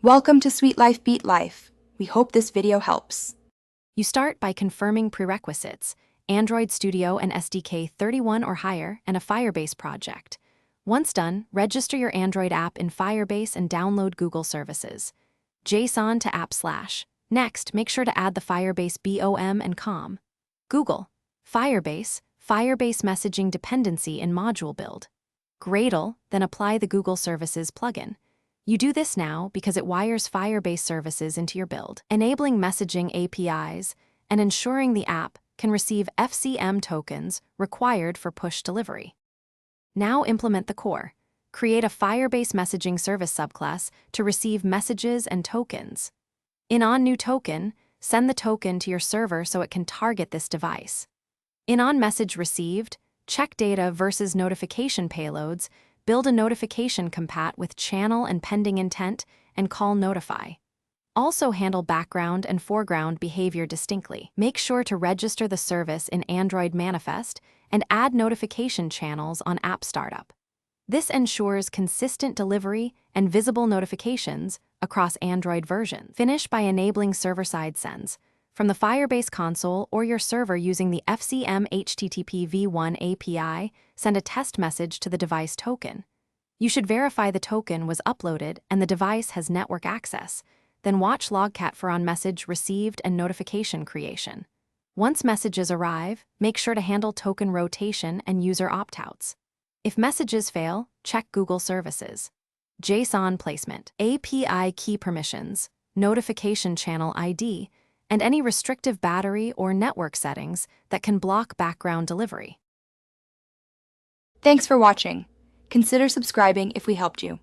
Welcome to Sweet Life Beat Life. We hope this video helps. You start by confirming prerequisites: Android Studio and SDK 31 or higher, and a Firebase project. Once done, register your Android app in Firebase and download Google services. JSON to app/. Next, make sure to add the Firebase BOM and COM. Google Firebase messaging dependency in module build. Gradle, then apply the Google Services plugin. You do this now because it wires Firebase services into your build, enabling messaging APIs and ensuring the app can receive FCM tokens required for push delivery. Now implement the core. Create a Firebase messaging service subclass to receive messages and tokens. In onNewToken, send the token to your server so it can target this device. In onMessageReceived, check data versus notification payloads. Build a notification compat with channel and pending intent, and call notify. Also handle background and foreground behavior distinctly. Make sure to register the service in Android Manifest and add notification channels on app startup. This ensures consistent delivery and visible notifications across Android versions. Finish by enabling server-side sends from the Firebase console or your server using the FCM HTTP v1 API. Send a test message to the device token. You should verify the token was uploaded and the device has network access. Then watch Logcat for onMessage received and notification creation. Once messages arrive, make sure to handle token rotation and user opt-outs. If messages fail, check Google Services. JSON placement, API key permissions, notification channel ID, and any restrictive battery or network settings that can block background delivery. Thanks for watching. Consider subscribing if we helped you.